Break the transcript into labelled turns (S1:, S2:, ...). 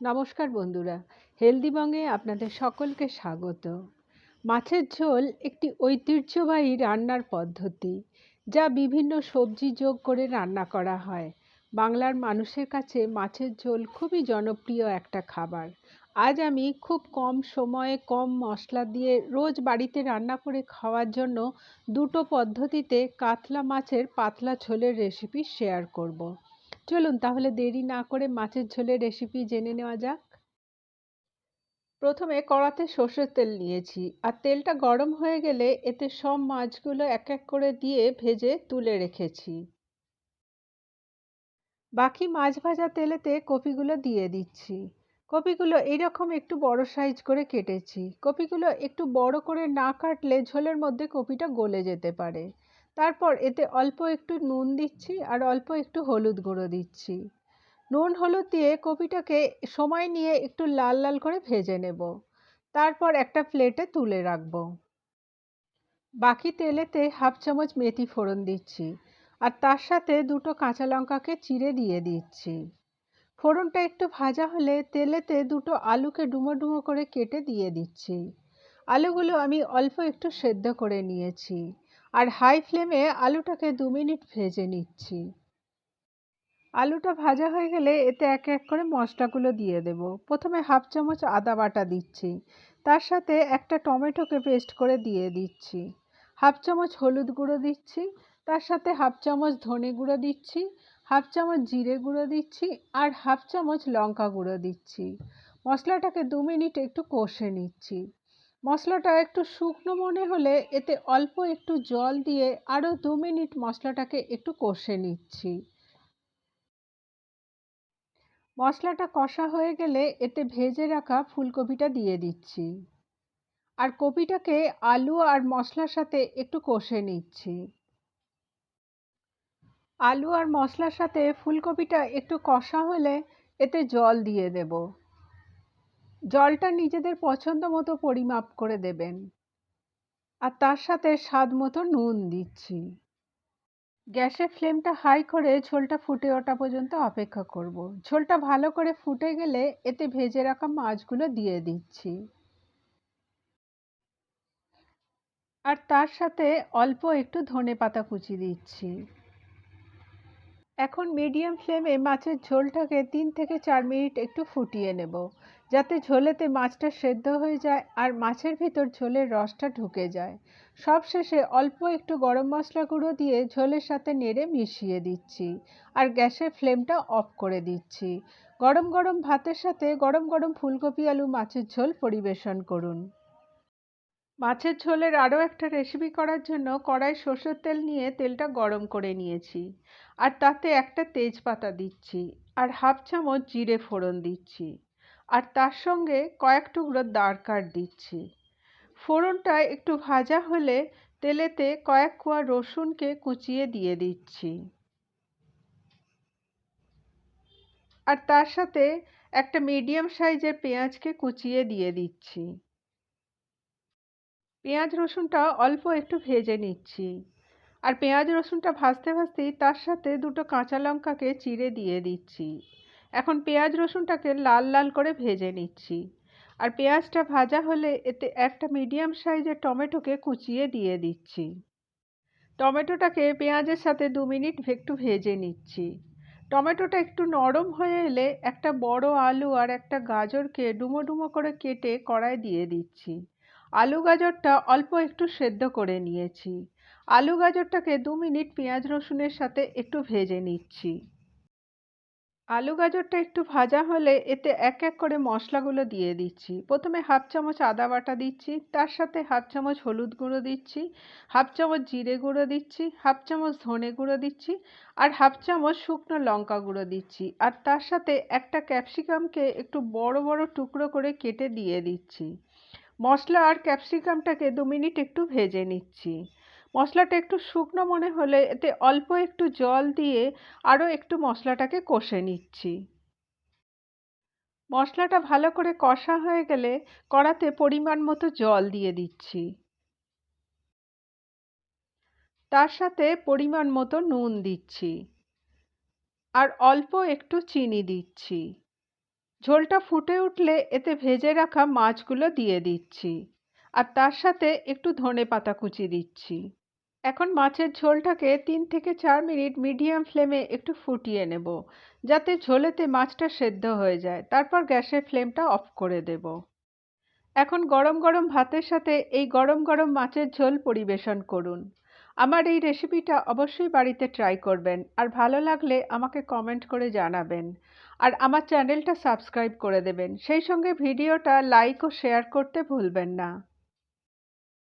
S1: নমস্কার বন্ধুরা, হেলদি বংয়ে আপনাদের সকলকে স্বাগত। মাছের ঝোল একটি ঐতিহ্যবাহী রান্নার পদ্ধতি, যা বিভিন্ন সবজি যোগ করে রান্না করা হয়। বাংলার মানুষের কাছে মাছের ঝোল খুবই জনপ্রিয় একটা খাবার। আজ আমি খুব কম সময়ে কম মশলা দিয়ে রোজ বাড়িতে রান্না করে খাওয়ার জন্য দুটো পদ্ধতিতে কাতলা মাছের পাতলা ঝোলের রেসিপি শেয়ার করব। চলুন তাহলে দেরি না করে মাছের ঝোলের রেসিপি জেনে নেওয়া যাক। প্রথমে কড়াতে সর্ষের তেল নিয়েছি, আর তেলটা গরম হয়ে গেলে এতে সব মাছগুলো এক এক করে দিয়ে ভেজে তুলে রেখেছি। বাকি মাছ ভাজা তেলেতে কপিগুলো দিয়ে দিচ্ছি। কপিগুলো এইরকম একটু বড় সাইজ করে কেটেছি। কপিগুলো একটু বড় করে না কাটলে ঝোলের মধ্যে কপিটা গলে যেতে পারে। তারপর এতে অল্প একটু নুন দিচ্ছি আর অল্প একটু হলুদ গুঁড়ো দিচ্ছি। নুন হলুদ দিয়ে কপিটাকে সময় নিয়ে একটু লাল লাল করে ভেজে নেব। তারপর একটা প্লেটে তুলে রাখবো। বাকি তেলেতে হাফ চামচ মেথি ফোড়ন দিচ্ছি, আর তার সাথে দুটো কাঁচা লঙ্কাকে চিড়ে দিয়ে দিচ্ছি। ফোড়নটা একটু ভাজা হলে তেলেতে দুটো আলুকে ডুমো ডুমো করে কেটে দিয়ে দিচ্ছি। আলুগুলো আমি অল্প একটু সেদ্ধ করে নিয়েছি, আর হাই ফ্লেমে আলুটাকে 2 মিনিট ভেজে নিচ্ছি। আলুটা ভাজা হয়ে গেলে এতে এক এক করে মশলাগুলো দিয়ে দেব। প্রথমে হাফ চামচ আদা বাটা দিচ্ছি, তার সাথে একটা টমেটোকে পেস্ট করে দিয়ে দিচ্ছি। হাফ চামচ হলুদ গুঁড়ো দিচ্ছি, তার সাথে হাফ চামচ ধনে গুঁড়ো দিচ্ছি, হাফ চামচ জিরে গুঁড়ো দিচ্ছি, আর হাফ চামচ লঙ্কা গুঁড়ো দিচ্ছি। মশলাটাকে 2 মিনিট একটু কষে নিচ্ছি। মশলাটা একটু শুকনো মনে হলে এতে অল্প একটু জল দিয়ে আরও 2 মিনিট মশলাটাকে একটু কষে নিচ্ছি। মশলাটা কষা হয়ে গেলে এতে ভেজে রাখা ফুলকপিটা দিয়ে দিচ্ছি, আর কপিটাকে আলু আর মশলার সাথে একটু কষে নিচ্ছি। আলু আর মশলার সাথে ফুলকপিটা একটু কষা হলে এতে জল দিয়ে দেব। জলটা নিজেদের পছন্দ মতো পরিমাপ করে দেবেন, আর তার সাথে স্বাদ মতো নুন দিচ্ছি। গ্যাসের ফ্লেমটা হাই করে ঝোলটা ফুটে ওঠা পর্যন্ত অপেক্ষা করব। ঝোলটা ভালো করে ফুটে গেলে এতে ভেজে রাখা মাছগুলো দিয়ে দিচ্ছি, আর তার সাথে অল্প একটু ধনেপাতা কুচি দিচ্ছি। এখন মিডিয়াম ফ্লেমে মাছের ঝোলটাকে 3 থেকে 4 মিনিট একটু ফুটিয়ে নেব, যাতে ঝোলেতে মাছটা সেদ্ধ হয়ে যায় আর মাছের ভিতর ঝোলের রসটা ঢুকে যায়। সবশেষে অল্প একটু গরম মশলা গুঁড়ো দিয়ে ঝোলের সাথে নেড়ে মিশিয়ে দিচ্ছি, আর গ্যাসের ফ্লেমটা অফ করে দিচ্ছি। গরম গরম ভাতের সাথে গরম গরম ফুলকপি আলু মাছের ঝোল পরিবেশন করুন। মাছের ঝোলের আরও একটা রেসিপি করার জন্য কড়াই সর্ষের তেল নিয়ে তেলটা গরম করে নিয়েছি, আর তাতে একটা তেজপাতা দিচ্ছি, আর হাফ চামচ জিরে ফোড়ন দিচ্ছি, আর তার সঙ্গে কয়েক টুকরো দারকার দিচ্ছি। ফোড়নটা একটু ভাজা হলে তেলেতে কয়েক কোয়া রসুনকে কুচিয়ে দিয়ে দিচ্ছি, আর তার সাথে একটা মিডিয়াম সাইজের পেঁয়াজকে কুচিয়ে দিয়ে দিচ্ছি। পেঁয়াজ রসুনটা অল্প একটু ভেজে নিচ্ছি, আর পেঁয়াজ রসুনটা ভাজতে ভাজতেই তার সাথে দুটো কাঁচা লঙ্কাকে চিড়ে দিয়ে দিচ্ছি। এখন পেঁয়াজ রসুনটাকে লাল লাল করে ভেজে নিচ্ছি, আর পেঁয়াজটা ভাজা হলে এতে একটা মিডিয়াম সাইজের টমেটোকে কুচিয়ে দিয়ে দিচ্ছি। টমেটোটাকে পেঁয়াজের সাথে 2 মিনিট একটু ভেজে নিচ্ছি। টমেটোটা একটু নরম হয়ে এলে একটা বড় আলু আর একটা গাজরকে ডুমো ডুমো করে কেটে কড়ায় দিয়ে দিচ্ছি। আলু গাজরটা অল্প একটু সেদ্ধ করে নিয়েছি। আলু গাজরটাকে 2 মিনিট পেঁয়াজ রসুনের সাথে একটু ভেজে নিচ্ছি। আলু গাজরটা একটু ভাজা হলে এতে এক এক করে মশলাগুলো দিয়ে দিচ্ছি। প্রথমে হাফ চামচ আদা বাটা দিচ্ছি, তার সাথে হাফ চামচ হলুদ গুঁড়ো দিচ্ছি, হাফ চামচ জিরে গুঁড়ো দিচ্ছি, হাফ চামচ ধনে গুঁড়ো দিচ্ছি, আর হাফ চামচ শুকনো লঙ্কা গুঁড়ো দিচ্ছি, আর তার সাথে একটা ক্যাপসিকামকে একটু বড় বড় টুকরো করে কেটে দিয়ে দিচ্ছি। মশলা আর ক্যাপসিকামটাকে 2 মিনিট একটু ভেজে নিচ্ছি। মশলাটা একটু শুকনো মনে হলে এতে অল্প একটু জল দিয়ে আরও একটু মশলাটাকে কষে নিচ্ছি। মশলাটা ভালো করে কষা হয়ে গেলে কড়াতে পরিমাণ মতো জল দিয়ে দিচ্ছি, তার সাথে পরিমাণ মতো নুন দিচ্ছি, আর অল্প একটু চিনি দিচ্ছি। ঝোলটা ফুটে উঠলে এতে ভেজে রাখা মাছগুলো দিয়ে দিচ্ছি আর তার সাথে একটু ধনেপাতা কুচি দিচ্ছি। এখন মাছের ঝোলটাকে 3 থেকে 4 মিনিট মিডিয়াম ফ্লেমে একটু ফুটিয়ে নেব, যাতে ঝোলেতে মাছটা সেদ্ধ হয়ে যায়। তারপর গ্যাসের ফ্লেমটা অফ করে দেব। এখন গরম গরম ভাতের সাথে এই গরম গরম মাছের ঝোল পরিবেশন করুন। আমার এই রেসিপিটা অবশ্যই বাড়িতে ট্রাই করবেন আর ভালো লাগলে আমাকে কমেন্ট করে জানাবেন। আর আমার চ্যানেলটা সাবস্ক্রাইব করে দেবেন। সেই সঙ্গে ভিডিওটা লাইক ও শেয়ার করতে ভুলবেন না।